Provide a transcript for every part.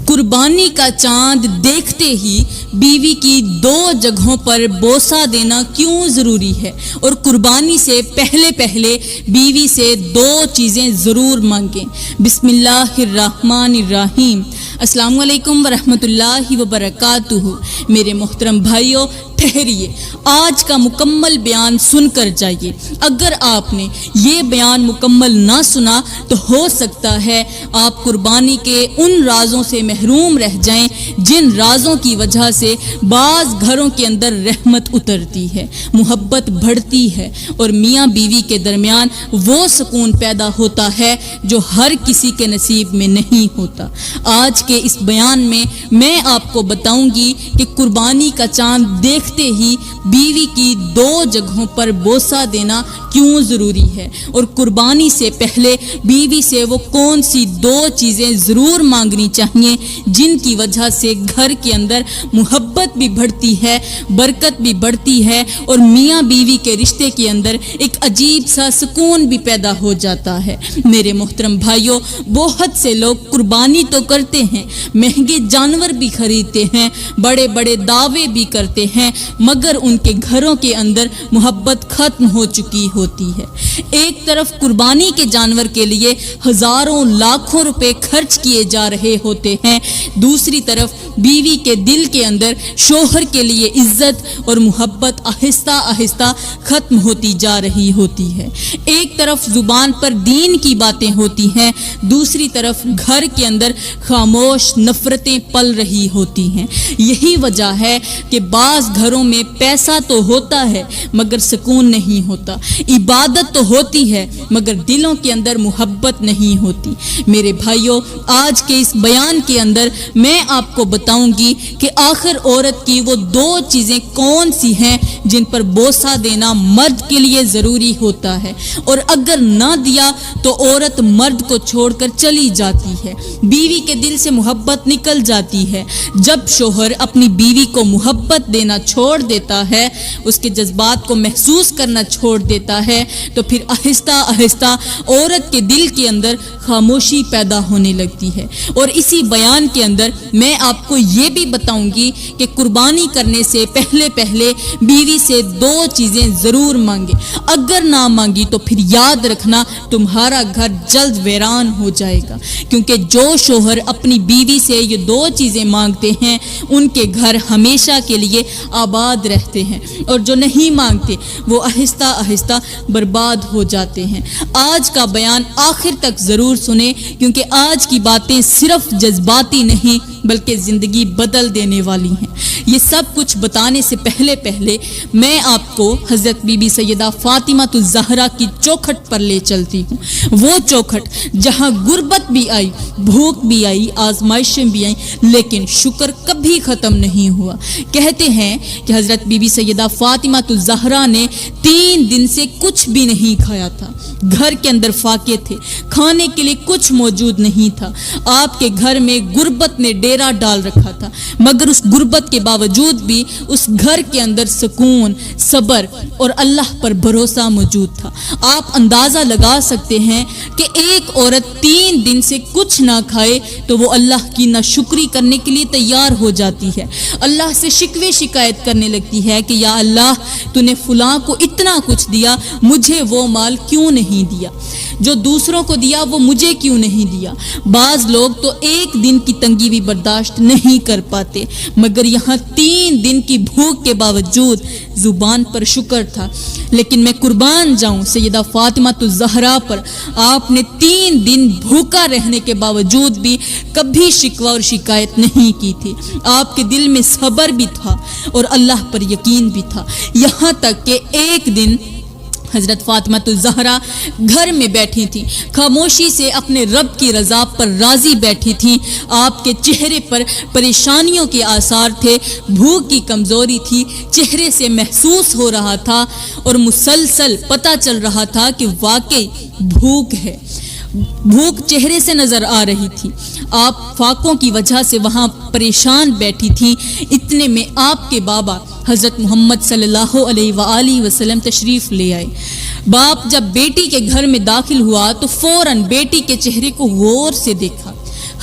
قربانی کا چاند دیکھتے ہی بیوی کی 2 جگہوں پر بوسہ دینا کیوں ضروری ہے، اور قربانی سے پہلے بیوی سے 2 چیزیں ضرور مانگیں۔ بسم اللہ الرحمن الرحیم۔ السلام علیکم ورحمۃ اللہ وبرکاتہ۔ میرے محترم بھائیوں، ٹھہریے، آج کا مکمل بیان سن کر جائیے۔ اگر آپ نے یہ بیان مکمل نہ سنا تو ہو سکتا ہے آپ قربانی کے ان رازوں سے محروم رہ جائیں جن رازوں کی وجہ سے بعض گھروں کے اندر رحمت اترتی ہے، محبت بڑھتی ہے، اور میاں بیوی کے درمیان وہ سکون پیدا ہوتا ہے جو ہر کسی کے نصیب میں نہیں ہوتا۔ آج کے اس بیان میں آپ کو بتاؤں گی کہ قربانی کا چاند دیکھتے ہی بیوی کی 2 جگہوں پر بوسہ دینا کیوں ضروری ہے، اور قربانی سے پہلے بیوی سے وہ کون سی 2 چیزیں ضرور مانگنی چاہیے جن کی وجہ سے گھر کے اندر محبت بھی بڑھتی ہے، برکت بھی بڑھتی ہے، اور میاں بیوی کے رشتے کے اندر ایک عجیب سا سکون بھی پیدا ہو جاتا ہے۔ میرے محترم بھائیوں، بہت سے لوگ قربانی تو کرتے ہیں، مہنگے جانور بھی خریدتے ہیں، بڑے بڑے دعوے بھی کرتے ہیں، مگر ان کے گھروں کے اندر محبت ختم ہو چکی ہوتی ہے۔ ایک طرف قربانی کے جانور کے لیے ہزاروں لاکھوں روپے خرچ کیے جا رہے ہوتے ہیں، دوسری طرف بیوی کے دل کے اندر شوہر کے لیے عزت اور محبت آہستہ آہستہ ختم ہوتی جا رہی ہوتی ہے۔ ایک طرف زبان پر دین کی باتیں ہوتی ہیں، دوسری طرف گھر کے اندر خاموش نفرتیں پل رہی ہوتی ہیں۔ یہی وجہ ہے کہ بعض گھروں میں پیسہ تو ہوتا ہے مگر سکون نہیں ہوتا، عبادت تو ہوتی ہے مگر دلوں کے اندر محبت نہیں ہوتی۔ میرے بھائیوں، آج کے اس بیان کے اندر میں آپ کو بتاؤں گی کہ آخر عورت کی وہ 2 چیزیں کون سی ہیں جن پر بوسہ دینا مرد کے لیے ضروری ہوتا ہے، اور اگر نہ دیا تو عورت مرد کو چھوڑ کر چلی جاتی ہے، بیوی کے دل سے محبت نکل جاتی ہے۔ جب شوہر اپنی بیوی کو محبت دینا چھوڑ دیتا ہے، اس کے جذبات کو محسوس کرنا چھوڑ دیتا ہے، تو پھر آہستہ آہستہ عورت کے دل کے اندر خاموشی پیدا ہونے لگتی ہے۔ اور اسی بیان کے اندر میں آپ کو یہ بھی بتاؤں گی کہ قربانی کرنے سے پہلے بیوی سے 2 چیزیں ضرور مانگے، اگر نہ مانگی تو پھر یاد رکھنا تمہارا گھر جلد ویران ہو جائے گا، کیونکہ جو شوہر اپنی بیوی سے یہ 2 چیزیں مانگتے ہیں ان کے گھر ہمیشہ کے لیے آباد رہتے ہیں، اور جو نہیں مانگتے وہ آہستہ آہستہ برباد ہو جاتے ہیں۔ آج کا بیان آخر تک ضرور سنیں، کیونکہ آج کی باتیں صرف جذباتی نہیں بلکہ زندگی بدل دینے والی ہیں۔ یہ سب کچھ بتانے سے پہلے میں آپ کو حضرت بی بی سیدہ فاطمہ الزہرا کی چوکھٹ پر لے چلتی ہوں، وہ چوکھٹ جہاں غربت بھی آئی، بھوک بھی آئی، آزمائشیں بھی آئیں، لیکن شکر کبھی ختم نہیں ہوا۔ کہتے ہیں کہ حضرت بی بی سیدہ فاطمہ الزہرا نے 3 دن سے کچھ بھی نہیں کھایا تھا، گھر کے اندر فاقے تھے، کھانے کے لیے کچھ موجود نہیں تھا۔ آپ کے گھر میں غربت نے ڈیرا ڈال رکھا تھا، مگر اس غربت کے باوجود بھی اس گھر کے اندر سکون، صبر اور اللہ پر بھروسہ موجود تھا۔ آپ اندازہ لگا سکتے ہیں کہ ایک عورت 3 دن سے کچھ نہ کھائے تو وہ اللہ کی ناشکری کرنے کے لیے تیار ہو جاتی ہے، اللہ سے شکوے شکایت کرنے لگتی ہے کہ یا اللہ، تو نے فلاں کو اتنا کچھ دیا، مجھے وہ مال کیوں نہیں دیا؟ جو دوسروں کو دیا وہ مجھے کیوں نہیں دیا؟ بعض لوگ تو 1 دن کی تنگی بھی برداشت نہیں کر پاتے، مگر یہاں 3 دن کی بھوک کے باوجود زبان پر شکر تھا۔ لیکن میں قربان جاؤں سیدہ فاطمہ الزہرا پر، آپ نے 3 دن بھوکا رہنے کے باوجود بھی کبھی شکوہ اور شکایت نہیں کی تھی۔ آپ کے دل میں صبر بھی تھا اور اللہ پر یقین بھی تھا، یہاں تک کہ ایک دن حضرت فاطمہ الزہرا گھر میں بیٹھی تھیں، خاموشی سے اپنے رب کی رضا پر راضی بیٹھی تھیں۔ آپ کے چہرے پر پریشانیوں کے آثار تھے، بھوک کی کمزوری تھی، چہرے سے محسوس ہو رہا تھا اور مسلسل پتہ چل رہا تھا کہ واقعی بھوک ہے۔ بھوک چہرے سے نظر آ رہی تھی۔ آپ فاقوں کی وجہ سے وہاں پریشان بیٹھی تھی۔ اتنے میں آپ کے بابا حضرت محمد صلی اللہ علیہ وآلہ وسلم تشریف لے آئے۔ باپ جب بیٹی کے گھر میں داخل ہوا تو فوراً بیٹی کے چہرے کو غور سے دیکھا۔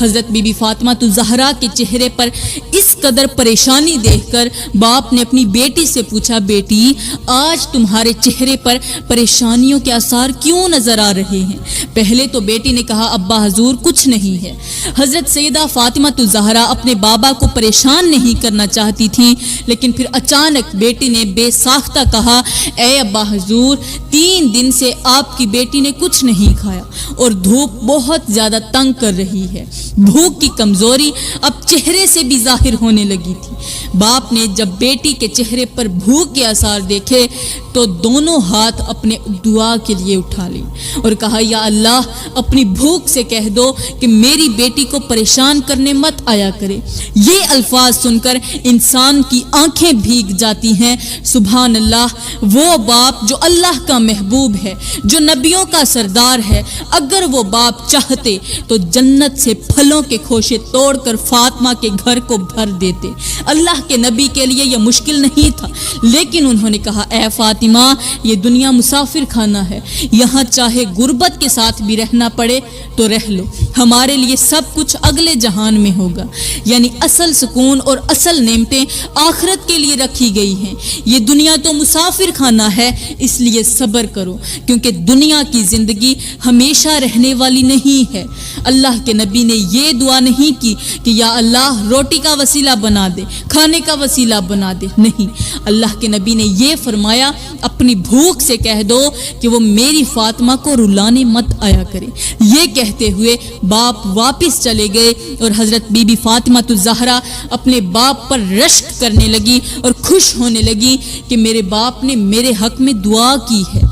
حضرت بی بی فاطمہ الزہرا کے چہرے پر اس قدر پریشانی دیکھ کر باپ نے اپنی بیٹی سے پوچھا، بیٹی آج تمہارے چہرے پر پریشانیوں کے آثار کیوں نظر آ رہے ہیں؟ پہلے تو بیٹی نے کہا، ابا حضور کچھ نہیں ہے۔ حضرت سیدہ فاطمہ الزہرا اپنے بابا کو پریشان نہیں کرنا چاہتی تھی، لیکن پھر اچانک بیٹی نے بے ساختہ کہا، اے ابا حضور 3 دن سے آپ کی بیٹی نے کچھ نہیں کھایا اور دھوپ بہت زیادہ تنگ کر رہی ہے۔ بھوک کی کمزوری اب چہرے سے بھی ظاہر ہونے لگی تھی۔ باپ نے جب بیٹی کے چہرے پر بھوک کے آثار دیکھے تو دونوں ہاتھ اپنے دعا کے لیے اٹھا لی اور کہا، یا اللہ اپنی بھوک سے کہہ دو کہ میری بیٹی کو پریشان کرنے مت آیا کرے۔ یہ الفاظ سن کر انسان کی آنکھیں بھیگ جاتی ہیں۔ سبحان اللہ، وہ باپ جو اللہ کا محبوب ہے، جو نبیوں کا سردار ہے، اگر وہ باپ چاہتے تو جنت سے پھلوں کے خوشے توڑ کر فاطمہ کے گھر کو بھر دیتے۔ اللہ کے نبی کے لیے یہ مشکل نہیں تھا، لیکن انہوں نے کہا، اے فاطمہ یہ دنیا مسافر خانہ ہے، یہاں چاہے غربت کے ساتھ بھی رہنا پڑے تو رہ لو، ہمارے لیے سب کچھ اگلے جہان میں ہوگا۔ یعنی اصل سکون اور اصل نعمتیں آخرت کے لیے رکھی گئی ہیں۔ یہ دنیا تو مسافر خانہ ہے، اس لیے صبر کرو، کیونکہ دنیا کی زندگی ہمیشہ رہنے والی نہیں ہے۔ اللہ کے نبی نے یہ دعا نہیں کی کہ یا اللہ روٹی کا وسیلہ بنا دے، کھانے کا وسیلہ بنا دے، نہیں، اللہ کے نبی نے یہ فرمایا، اپنی بھوک سے کہہ دو کہ وہ میری فاطمہ کو رلانے مت آیا کرے۔ یہ کہتے ہوئے باپ واپس چلے گئے اور حضرت بی بی فاطمہ الزہرا اپنے باپ پر رشک کرنے لگی اور خوش ہونے لگی کہ میرے باپ نے میرے حق میں دعا کی ہے۔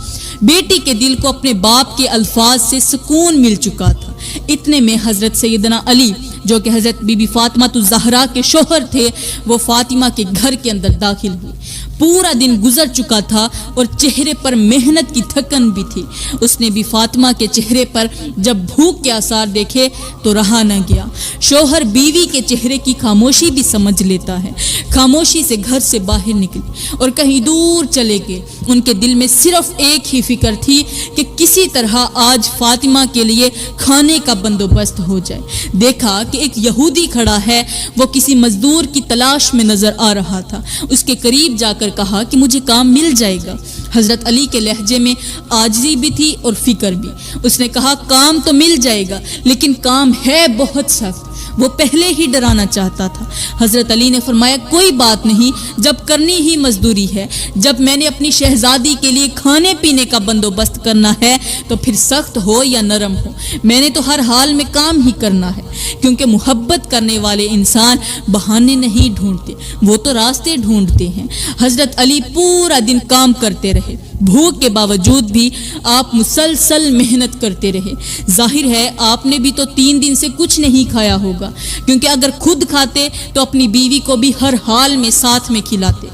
بیٹی کے دل کو اپنے باپ کے الفاظ سے سکون مل چکا تھا۔ اتنے میں حضرت سیدنا علی جو کہ حضرت بی بی فاطمہ الزہرا کے شوہر تھے، وہ فاطمہ کے گھر کے اندر داخل ہوئے۔ پورا دن گزر چکا تھا اور چہرے پر محنت کی تھکن بھی تھی۔ اس نے بھی فاطمہ کے چہرے پر جب بھوک کے آثار دیکھے تو رہا نہ گیا۔ شوہر بیوی کے چہرے کی خاموشی بھی سمجھ لیتا ہے۔ خاموشی سے گھر سے باہر نکلی اور کہیں دور چلے گئے۔ ان کے دل میں صرف ایک ہی فکر تھی کہ کسی طرح آج فاطمہ کے لیے کھانے کا بندوبست ہو جائے۔ دیکھا کہ ایک یہودی کھڑا ہے، وہ کسی مزدور کی تلاش میں نظر آ رہا تھا۔ اس کے قریب جا کر کہا کہ مجھے کام مل جائے گا۔ حضرت علی کے لہجے میں عاجزی بھی تھی اور فکر بھی۔ اس نے کہا، کام تو مل جائے گا، لیکن کام ہے بہت سخت۔ وہ پہلے ہی ڈرانا چاہتا تھا۔ حضرت علی نے فرمایا، کوئی بات نہیں، جب کرنی ہی مزدوری ہے، جب میں نے اپنی شہزادی کے لیے کھانے پینے کا بندوبست کرنا ہے تو پھر سخت ہو یا نرم ہو، میں نے تو ہر حال میں کام ہی کرنا ہے، کیونکہ محبت کرنے والے انسان بہانے نہیں ڈھونڈتے، وہ تو راستے ڈھونڈتے ہیں۔ حضرت علی پورا دن کام کرتے رہے، بھوک کے باوجود بھی آپ مسلسل محنت کرتے رہے۔ ظاہر ہے آپ نے بھی تو 3 دن سے کچھ نہیں کھایا ہوگا، کیونکہ اگر خود کھاتے تو اپنی بیوی کو بھی ہر حال میں ساتھ میں کھلاتے۔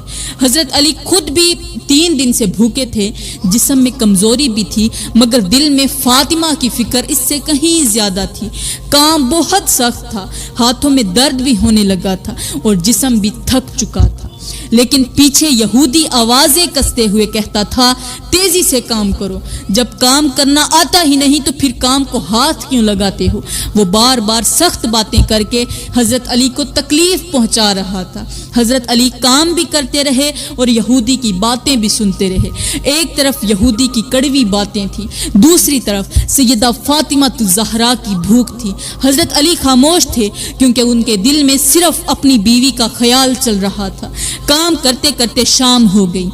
حضرت علی خود بھی 3 دن سے بھوکے تھے، جسم میں کمزوری بھی تھی، مگر دل میں فاطمہ کی فکر اس سے کہیں زیادہ تھی۔ کام بہت سخت تھا، ہاتھوں میں درد بھی ہونے لگا تھا اور جسم بھی تھک چکا تھا، لیکن پیچھے یہودی آوازیں کستے ہوئے کہتا تھا، تیزی سے کام کرو، جب کام کرنا آتا ہی نہیں تو پھر کام کو ہاتھ کیوں لگاتے ہو۔ وہ بار بار سخت باتیں کر کے حضرت علی کو تکلیف پہنچا رہا تھا۔ حضرت علی کام بھی کرتے رہے اور یہودی کی باتیں بھی سنتے رہے۔ ایک طرف یہودی کی کڑوی باتیں تھیں، دوسری طرف سیدہ فاطمہ الزہرا کی بھوک تھی۔ حضرت علی خاموش تھے کیونکہ ان کے دل میں صرف اپنی بیوی کا خیال چل رہا تھا۔ کام کرتے کرتے شام ہو گئی،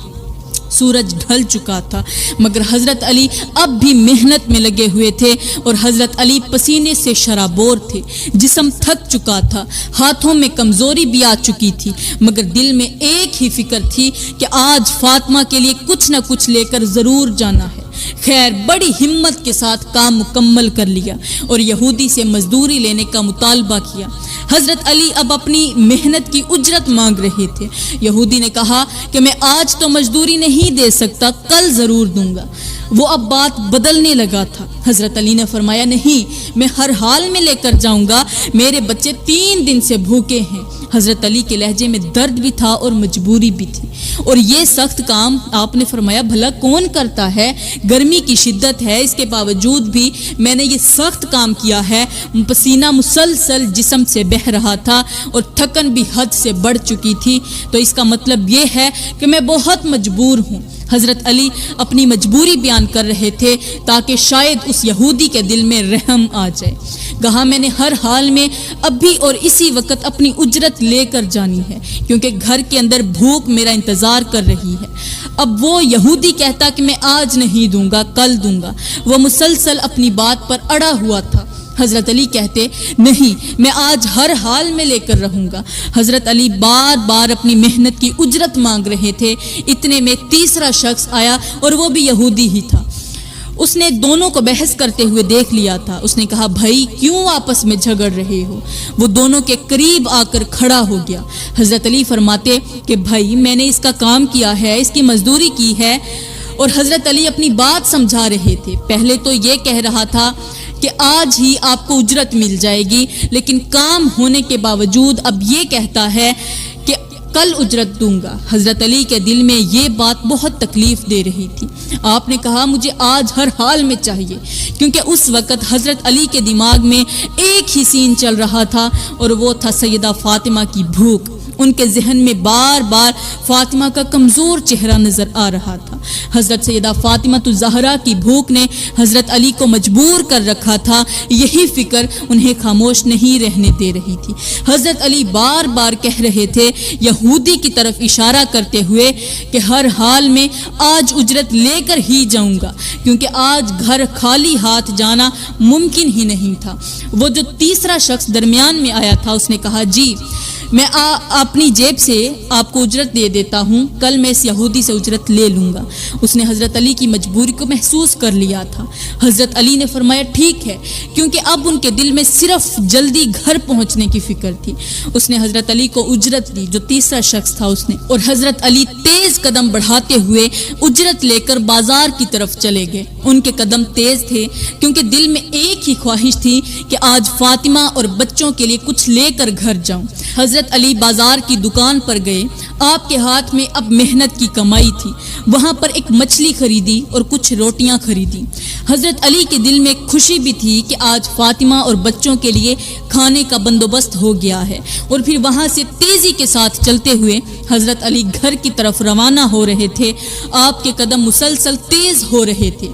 سورج ڈھل چکا تھا، مگر حضرت علی اب بھی محنت میں لگے ہوئے تھے اور حضرت علی پسینے سے شرابور تھے، جسم تھک چکا تھا، ہاتھوں میں کمزوری بھی آ چکی تھی، مگر دل میں ایک ہی فکر تھی کہ آج فاطمہ کے لیے کچھ نہ کچھ لے کر ضرور جانا ہے۔ خیر، بڑی ہمت کے ساتھ کام مکمل کر لیا اور یہودی سے مزدوری لینے کا مطالبہ کیا۔ حضرت علی اب اپنی محنت کی اجرت مانگ رہے تھے۔ یہودی نے کہا کہ میں آج تو مزدوری نہیں دے سکتا، کل ضرور دوں گا۔ وہ اب بات بدلنے لگا تھا۔ حضرت علی نے فرمایا، نہیں، میں ہر حال میں لے کر جاؤں گا، میرے بچے 3 دن سے بھوکے ہیں، حضرت علی کے لہجے میں درد بھی تھا اور مجبوری بھی تھی۔ اور یہ سخت کام آپ نے فرمایا بھلا کون کرتا ہے؟ گرمی کی شدت ہے، اس کے باوجود بھی میں نے یہ سخت کام کیا ہے۔ پسینہ مسلسل جسم سے بہہ رہا تھا اور تھکن بھی حد سے بڑھ چکی تھی، تو اس کا مطلب یہ ہے کہ میں بہت مجبور ہوں۔ حضرت علی اپنی مجبوری بیان کر رہے تھے تاکہ شاید اس یہودی کے دل میں رحم آ جائے۔ کہا میں نے ہر حال میں ابھی اور اسی وقت اپنی اجرت لے کر جانی ہے، کیونکہ گھر کے اندر بھوک میرا انتظار کر رہی ہے۔ اب وہ یہودی کہتا کہ میں آج نہیں دوں گا، کل دوں گا۔ وہ مسلسل اپنی بات پر اڑا ہوا تھا۔ حضرت علی کہتے نہیں، میں آج ہر حال میں لے کر رہوں گا۔ حضرت علی بار بار اپنی محنت کی اجرت مانگ رہے تھے۔ اتنے میں تیسرا شخص آیا اور وہ بھی یہودی ہی تھا۔ اس نے دونوں کو بحث کرتے ہوئے دیکھ لیا تھا۔ اس نے کہا بھائی کیوں آپس میں جھگڑ رہے ہو؟ وہ دونوں کے قریب آ کر کھڑا ہو گیا۔ حضرت علی فرماتے کہ بھائی میں نے اس کا کام کیا ہے، اس کی مزدوری کی ہے۔ اور حضرت علی اپنی بات سمجھا رہے تھے۔ پہلے تو یہ کہہ رہا تھا کہ آج ہی آپ کو اجرت مل جائے گی، لیکن کام ہونے کے باوجود اب یہ کہتا ہے کہ کل اجرت دوں گا۔ حضرت علی کے دل میں یہ بات بہت تکلیف دے رہی تھی۔ آپ نے کہا مجھے آج ہر حال میں چاہیے، کیونکہ اس وقت حضرت علی کے دماغ میں ایک ہی سین چل رہا تھا اور وہ تھا سیدہ فاطمہ کی بھوک۔ ان کے ذہن میں بار بار فاطمہ کا کمزور چہرہ نظر آ رہا تھا۔ حضرت سیدہ فاطمہ الزہرا کی بھوک نے حضرت علی کو مجبور کر رکھا تھا۔ یہی فکر انہیں خاموش نہیں رہنے دے رہی تھی۔ حضرت علی بار بار کہہ رہے تھے یہودی کی طرف اشارہ کرتے ہوئے کہ ہر حال میں آج اجرت لے کر ہی جاؤں گا، کیونکہ آج گھر خالی ہاتھ جانا ممکن ہی نہیں تھا۔ وہ جو تیسرا شخص درمیان میں آیا تھا اس نے کہا جی میں اپنی جیب سے آپ کو اجرت دے دیتا ہوں، کل میں اس یہودی سے اجرت لے لوں گا۔ اس نے حضرت علی کی مجبوری کو محسوس کر لیا تھا۔ حضرت علی نے فرمایا ٹھیک ہے، کیونکہ اب ان کے دل میں صرف جلدی گھر پہنچنے کی فکر تھی۔ اس نے حضرت علی کو اجرت دی، جو تیسرا شخص تھا اس نے، اور حضرت علی تیز قدم بڑھاتے ہوئے اجرت لے کر بازار کی طرف چلے گئے۔ ان کے قدم تیز تھے کیونکہ دل میں ایک ہی خواہش تھی کہ آج فاطمہ اور بچوں کے لیے کچھ لے کر گھر جاؤں۔ حضرت علی بازار کی دکان پر گئے۔ آپ کے ہاتھ میں اب محنت کی کمائی تھی۔ وہاں پر ایک مچھلی خریدی اور کچھ روٹیاں خریدی۔ حضرت علی کے دل میں خوشی بھی تھی کہ آج فاطمہ اور بچوں کے لیے کھانے کا بندوبست ہو گیا ہے، اور پھر وہاں سے تیزی کے ساتھ چلتے ہوئے حضرت علی گھر کی طرف روانہ ہو رہے تھے۔ آپ کے قدم مسلسل تیز ہو رہے تھے۔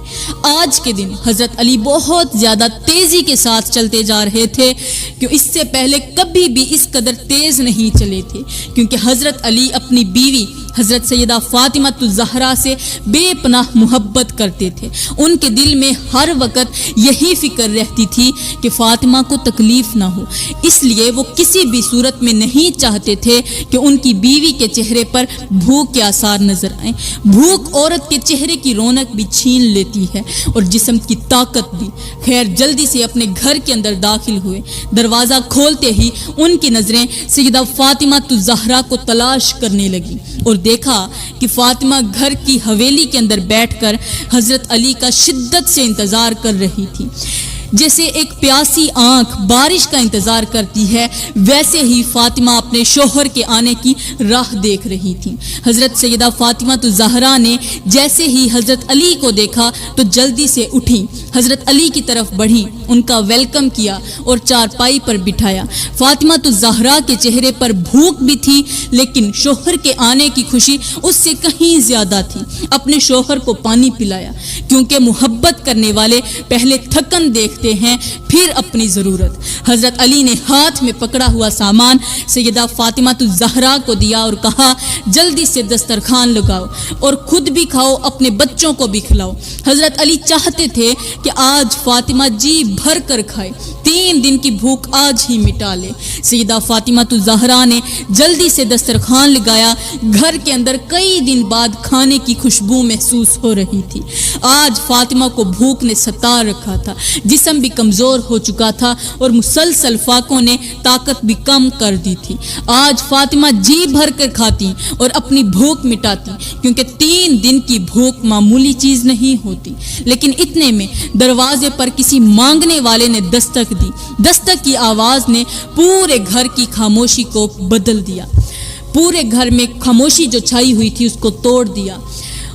آج کے دن حضرت علی بہت زیادہ تیزی کے ساتھ چلتے جا رہے تھے کہ اس سے پہلے کبھی بھی اس قدر تیز نہیں چلے تھے، کیونکہ حضرت علی اپنی بیوی حضرت سیدہ فاطمہ الزہرا سے بے پناہ محبت کرتے تھے۔ ان کے دل میں ہر وقت یہی فکر رہتی تھی کہ فاطمہ کو تکلیف نہ ہو، اس لیے وہ کسی بھی صورت میں نہیں چاہتے تھے کہ ان کی بیوی کے چہرے پر بھوک کے آثار نظر آئیں۔ بھوک عورت کے چہرے کی رونق بھی چھین لیتی ہے اور جسم کی طاقت بھی۔ خیر جلدی سے اپنے گھر کے اندر داخل ہوئے۔ دروازہ کھولتے ہی ان کی نظریں سیدہ فاطمہ الزہرا کو تلاش کرنے لگی اور دیکھا کہ فاطمہ گھر کی حویلی کے اندر بیٹھ کر حضرت علی کا شدت سے انتظار کر رہی تھی۔ جیسے ایک پیاسی آنکھ بارش کا انتظار کرتی ہے، ویسے ہی فاطمہ اپنے شوہر کے آنے کی راہ دیکھ رہی تھی۔ حضرت سیدہ فاطمہ الزہرا نے جیسے ہی حضرت علی کو دیکھا تو جلدی سے اٹھی، حضرت علی کی طرف بڑھی، ان کا ویلکم کیا اور چارپائی پر بٹھایا۔ فاطمہ الزہرا کے چہرے پر بھوک بھی تھی، لیکن شوہر کے آنے کی خوشی اس سے کہیں زیادہ تھی۔ اپنے شوہر کو پانی پلایا، کیونکہ محبت کرنے والے پہلے تھکن دیکھتے ہیں پھر اپنی ضرورت۔ حضرت علی نے ہاتھ میں پکڑا ہوا سامان سیدہ فاطمہ الزہرا کو دیا اور کہا جلدی سے دسترخوان لگاؤ اور خود بھی کھاؤ، اپنے بچوں کو بھی کھلاؤ۔ حضرت علی چاہتے تھے کہ آج فاطمہ جی بھر کر کھائے، 3 دن کی بھوک آج ہی مٹا لے۔ سیدہ فاطمہ الزہرا نے جلدی سے دسترخوان لگایا۔ گھر کے اندر کئی دن بعد کھانے کی خوشبو محسوس ہو رہی تھی۔ آج فاطمہ کو بھوک نے ستا رکھا تھا۔ جسم جسم بھی کمزور ہو چکا تھا اور مسلسل فاقوں نے طاقت بھی کم کر دی تھی۔ آج فاطمہ جی بھر کر کھاتی اور اپنی بھوک مٹاتی، کیونکہ 3 دن کی بھوک معمولی چیز نہیں ہوتی۔ لیکن اتنے میں دروازے پر کسی مانگنے والے نے دستک دی۔ دستک کی آواز نے پورے گھر کی خاموشی کو بدل دیا، پورے گھر میں خاموشی جو چھائی ہوئی تھی اس کو توڑ دیا،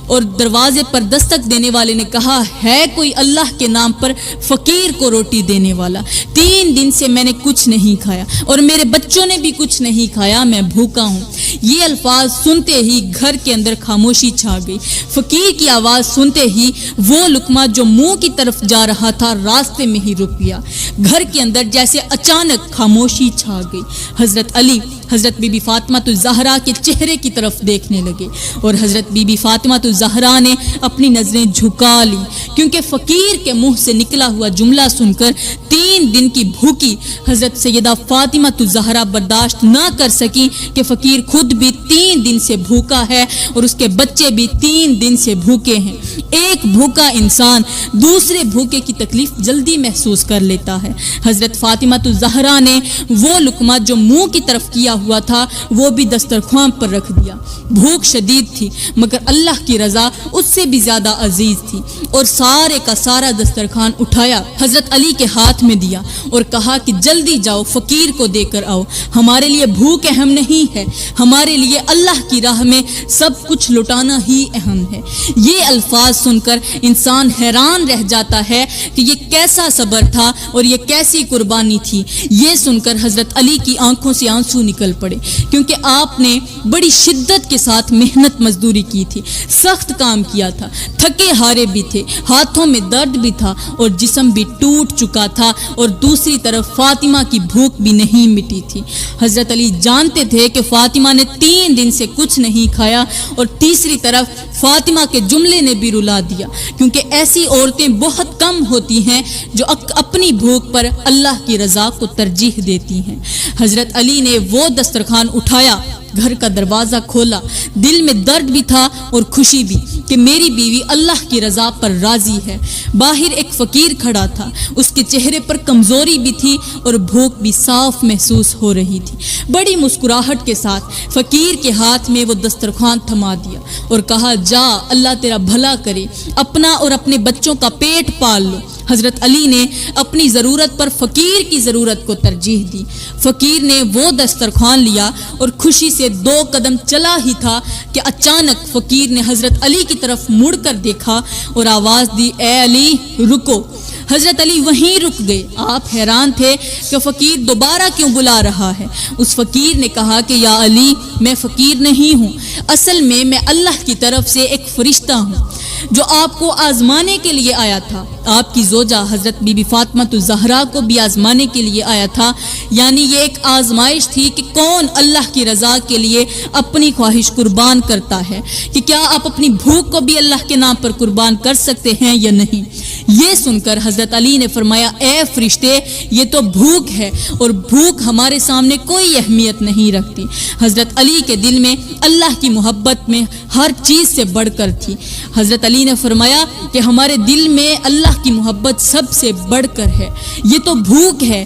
اور دروازے پر دستک دینے والے نے کہا، ہے کوئی اللہ کے نام پر فقیر کو روٹی دینے والا؟ 3 دن سے میں نے کچھ نہیں کھایا اور میرے بچوں نے بھی کچھ نہیں کھایا، میں بھوکا ہوں۔ یہ الفاظ سنتے ہی گھر کے اندر خاموشی چھا گئی۔ فقیر کی آواز سنتے ہی وہ لقمہ جو منہ کی طرف جا رہا تھا راستے میں ہی رک گیا۔ گھر کے اندر جیسے اچانک خاموشی چھا گئی۔ حضرت علی حضرت بی بی فاطمہ الزہرا کے چہرے کی طرف دیکھنے لگے، اور حضرت بی بی فاطمہ الزہرا نے اپنی نظریں جھکا لی، کیونکہ فقیر کے منہ سے نکلا ہوا جملہ سن کر 3 دن کی بھوکی حضرت سیدہ فاطمہ الزہرا برداشت نہ کر سکی کہ فقیر خود بھی 3 دن سے بھوکا ہے اور اس کے بچے بھی 3 دن سے بھوکے ہیں۔ ایک بھوکا انسان دوسرے بھوکے کی تکلیف جلدی محسوس کر لیتا ہے۔ حضرت فاطمہ الزہرا نے وہ لقمہ جو منہ کی طرف کیا ہوا تھا وہ بھی دسترخوان پر رکھ دیا۔ بھوک شدید تھی، مگر اللہ کی رضا اس سے بھی زیادہ عزیز تھی، اور سارے کا سارا دسترخوان اٹھایا، حضرت علی کے ہاتھ میں دیا اور کہا کہ جلدی جاؤ فقیر کو دے کر آؤ۔ ہمارے لیے بھوک اہم نہیں ہے، ہمارے لیے اللہ کی راہ میں سب کچھ لٹانا ہی اہم ہے۔ یہ الفاظ سن کر انسان حیران رہ جاتا ہے کہ یہ کیسا صبر تھا اور یہ کیسی قربانی تھی۔ یہ سن کر حضرت علی کی آنکھوں سے آنسو نکل پڑے، کیونکہ آپ نے بڑی شدت کے ساتھ محنت مزدوری کی تھی، سخت کام کیا تھا، تھکے ہارے بھی تھے، ہاتھوں میں درد بھی تھا اور جسم بھی ٹوٹ چکا تھا، اور دوسری طرف فاطمہ کی بھوک بھی نہیں مٹی تھی۔ حضرت علی جانتے تھے کہ فاطمہ نے 3 دن سے کچھ نہیں کھایا، اور تیسری طرف فاطمہ کے جملے نے بھی رلا دیا، کیونکہ ایسی عورتیں بہت کم ہوتی ہیں جو اپنی بھوک پر اللہ کی رضا کو ترجیح دیتی ہیں۔ حضرت علی نے وہ دسترخوان اٹھایا، گھر کا دروازہ کھولا، دل میں درد بھی تھا اور خوشی بھی کہ میری بیوی اللہ کی رضا پر راضی ہے۔ باہر ایک فقیر کھڑا تھا، اس کے چہرے پر کمزوری بھی تھی اور بھوک بھی صاف محسوس ہو رہی تھی۔ بڑی مسکراہٹ کے ساتھ فقیر کے ہاتھ میں وہ دسترخوان تھما دیا اور کہا، جا اللہ تیرا بھلا کرے، اپنا اور اپنے بچوں کا پیٹ پال لو۔ حضرت علی نے اپنی ضرورت پر فقیر کی ضرورت کو ترجیح دی۔ فقیر نے وہ دسترخوان لیا اور خوشی سے 2 قدم چلا ہی تھا کہ اچانک فقیر نے حضرت علی کی طرف مڑ کر دیکھا اور آواز دی، اے علی رکو۔ حضرت علی وہیں رک گئے۔ آپ حیران تھے کہ فقیر دوبارہ کیوں بلا رہا ہے۔ اس فقیر نے کہا کہ یا علی، میں فقیر نہیں ہوں، اصل میں اللہ کی طرف سے ایک فرشتہ ہوں جو آپ کو آزمانے کے لیے آیا تھا۔ آپ کی زوجہ حضرت بی بی فاطمہ الزہرا کو بھی آزمانے کے لیے آیا تھا، یعنی یہ ایک آزمائش تھی کہ کون اللہ کی رضا کے لیے اپنی خواہش قربان کرتا ہے، کہ کیا آپ اپنی بھوک کو بھی اللہ کے نام پر قربان کر سکتے ہیں یا نہیں۔ یہ سن کر حضرت علی نے فرمایا، اے فرشتے، یہ تو بھوک ہے اور بھوک ہمارے سامنے کوئی اہمیت نہیں رکھتی۔ حضرت علی کے دل میں اللہ کی محبت میں ہر چیز سے بڑھ کر تھی۔ حضرت علی نے فرمایا کہ ہمارے دل میں اللہ کی محبت سب سے بڑھ کر ہے، یہ تو بھوک ہے۔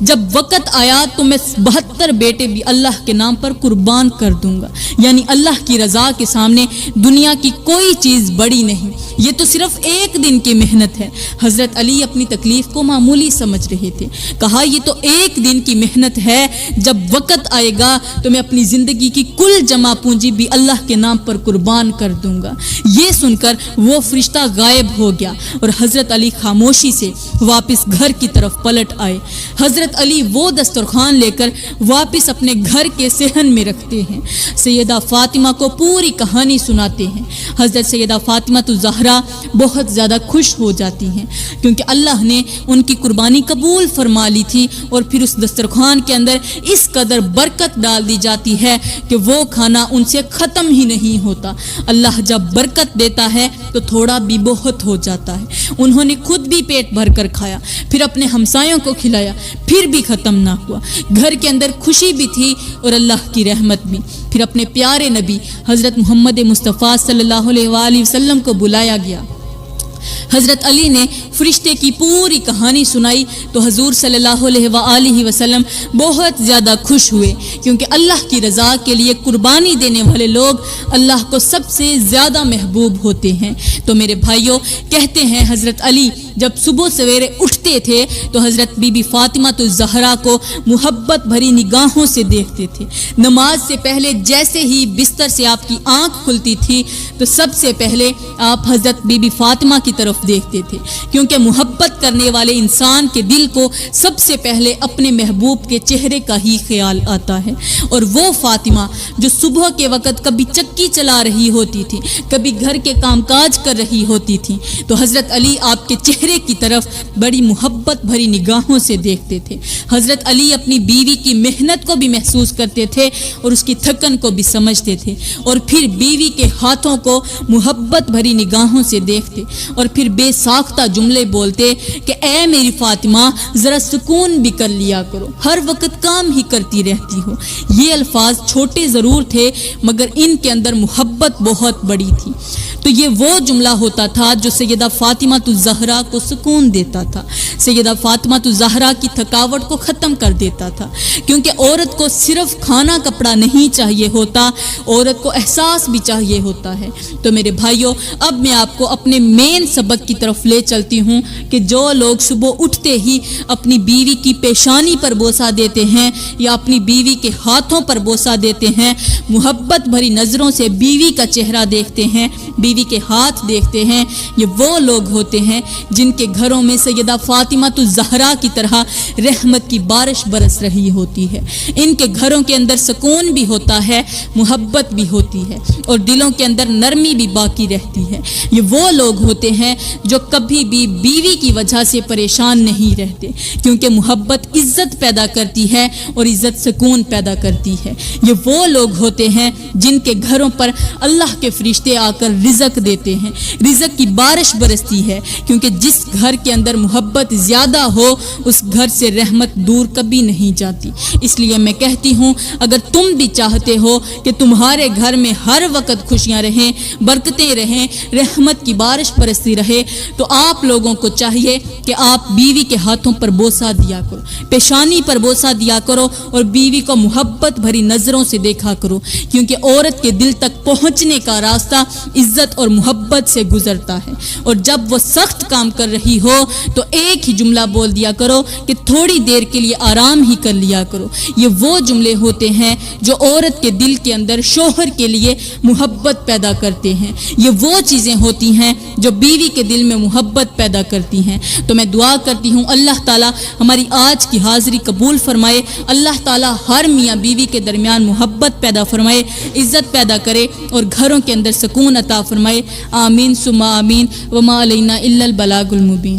جب وقت آیا تو میں 72 بیٹے بھی اللہ کے نام پر قربان کر دوں گا، یعنی اللہ کی رضا کے سامنے دنیا کی کوئی چیز بڑی نہیں، یہ تو صرف 1 دن کی محنت ہے۔ حضرت علی اپنی تکلیف کو معمولی سمجھ رہے تھے، کہا یہ تو 1 دن کی محنت ہے، جب وقت آئے گا تو میں اپنی زندگی کی کل جمع پونجی بھی اللہ کے نام پر قربان کر دوں گا۔ یہ سن کر وہ فرشتہ غائب ہو گیا اور حضرت علی خاموشی سے واپس گھر کی طرف پلٹ آئے۔ حضرت علی وہ دسترخوان لے کر واپس اپنے گھر کے صحن میں رکھتے ہیں، سیدہ فاطمہ کو پوری کہانی سناتے ہیں۔ حضرت سیدہ فاطمہ الزہرا بہت زیادہ خوش ہو جاتی ہیں، کیونکہ اللہ نے ان کی قربانی قبول فرما لی تھی، اور پھر اس دسترخوان کے اندر اس قدر برکت ڈال دی جاتی ہے کہ وہ کھانا ان سے ختم ہی نہیں ہوتا۔ اللہ جب برکت دیتا ہے تو تھوڑا بھی بہت ہو جاتا ہے۔ انہوں نے خود بھی پیٹ بھر کر کھایا، پھر اپنے ہمسایوں کو کھلایا، پھر بھی ختم نہ ہوا۔ گھر کے اندر خوشی بھی تھی اور اللہ کی رحمت بھی۔ پھر اپنے پیارے نبی حضرت محمد مصطفیٰ صلی اللہ علیہ وآلہ وسلم کو بلایا گیا۔ حضرت علی نے فرشتے کی پوری کہانی سنائی تو حضور صلی اللہ علیہ وآلہ وسلم بہت زیادہ خوش ہوئے، کیونکہ اللہ کی رضا کے لیے قربانی دینے والے لوگ اللہ کو سب سے زیادہ محبوب ہوتے ہیں۔ تو میرے بھائیوں، کہتے ہیں حضرت علی جب صبح سویرے اٹھتے تھے تو حضرت بی بی فاطمہ الزہرا کو محبت بھری نگاہوں سے دیکھتے تھے۔ نماز سے پہلے جیسے ہی بستر سے آپ کی آنکھ کھلتی تھی تو سب سے پہلے آپ حضرت بی بی فاطمہ کی طرف دیکھتے تھے، کیونکہ محبت کرنے والے انسان کے دل کو سب سے پہلے اپنے محبوب کے چہرے کا ہی خیال آتا ہے۔ اور وہ فاطمہ جو صبح کے وقت کبھی چکی چلا رہی ہوتی تھی، کبھی گھر کے کام کاج کر رہی ہوتی تھی، تو حضرت علی آپ کے چہرے کی طرف بڑی محبت بھری نگاہوں سے دیکھتے تھے۔ حضرت علی اپنی بیوی کی محنت کو بھی محسوس کرتے تھے اور اس کی تھکن کو بھی سمجھتے تھے، اور پھر بیوی کے ہاتھوں کو محبت بھری نگاہوں سے دیکھتے اور پھر بے ساختہ جملے بولتے کہ اے میری فاطمہ ذرا سکون بھی کر لیا کرو، ہر وقت کام ہی کرتی رہتی ہو۔ یہ الفاظ چھوٹے ضرور تھے مگر ان کے اندر محبت بہت بڑی تھی۔ تو یہ وہ جملہ ہوتا تھا جو سیدہ فاطمہ الزہرا کو سکون دیتا تھا، سیدہ فاطمہ الزہرا کی تھکاوٹ کو ختم کر دیتا تھا، کیونکہ عورت کو صرف کھانا کپڑا نہیں چاہیے ہوتا، عورت کو احساس بھی چاہیے ہوتا ہے۔ تو میرے بھائیوں، اب میں آپ کو اپنے مین سبق کی طرف لے چلتی ہوں کہ جو لوگ صبح اٹھتے ہی اپنی بیوی کی پیشانی پر بوسہ دیتے ہیں یا اپنی بیوی کے ہاتھوں پر بوسہ دیتے ہیں، محبت بھری نظروں سے بیوی کا چہرہ دیکھتے ہیں، بیوی کے ہاتھ دیکھتے ہیں، یہ وہ لوگ ہوتے ہیں جن کے گھروں میں سیدہ فاطمہ الزہرا کی طرح رحمت کی بارش برس رہی ہوتی ہے۔ ان کے گھروں کے اندر سکون بھی ہوتا ہے، محبت بھی ہوتی ہے، اور دلوں کے اندر نرمی بھی باقی رہتی ہے۔ یہ وہ لوگ ہوتے ہیں جو کبھی بھی بیوی کی وجہ سے پریشان نہیں رہتے، کیونکہ محبت عزت پیدا کرتی ہے اور عزت سکون پیدا کرتی ہے۔ یہ وہ لوگ ہوتے ہیں جن کے گھروں پر اللہ کے فرشتے آ کر رزق دیتے ہیں، رزق کی بارش برستی ہے، کیونکہ جس گھر کے اندر محبت زیادہ ہو اس گھر سے رحمت دور کبھی نہیں جاتی۔ اس لیے میں کہتی ہوں اگر تم بھی چاہتے ہو کہ تمہارے گھر میں ہر وقت خوشیاں رہیں، برکتیں رہیں، رحمت کی بارش برستی رہے، تو آپ لوگوں کو چاہیے کہ آپ بیوی کے ہاتھوں پر بوسہ دیا کرو، پیشانی پر بوسہ دیا کرو، اور بیوی کو محبت بھری نظروں سے دیکھا کرو، کیونکہ عورت کے دل تک پہنچنے کا راستہ عزت اور محبت سے گزرتا ہے۔ اور جب وہ سخت کام کر رہی ہو تو ایک ہی جملہ بول دیا کرو کہ تھوڑی دیر کے لیے آرام ہی کر لیا کرو۔ یہ وہ جملے ہوتے ہیں جو عورت کے دل کے اندر شوہر کے لیے محبت پیدا کرتے ہیں، یہ وہ چیزیں ہوتی ہیں جو بیوی کے دل میں محبت پیدا کرتی ہیں۔ تو میں دعا کرتی ہوں اللہ تعالیٰ ہماری آج کی حاضری قبول فرمائے، اللہ تعالیٰ ہر میاں بیوی کے درمیان محبت پیدا فرمائے، عزت پیدا کرے اور گھروں کے اندر سکون عطا فرمائے۔ آمین ثم آمین، وما علینا الا البلاغ المبین۔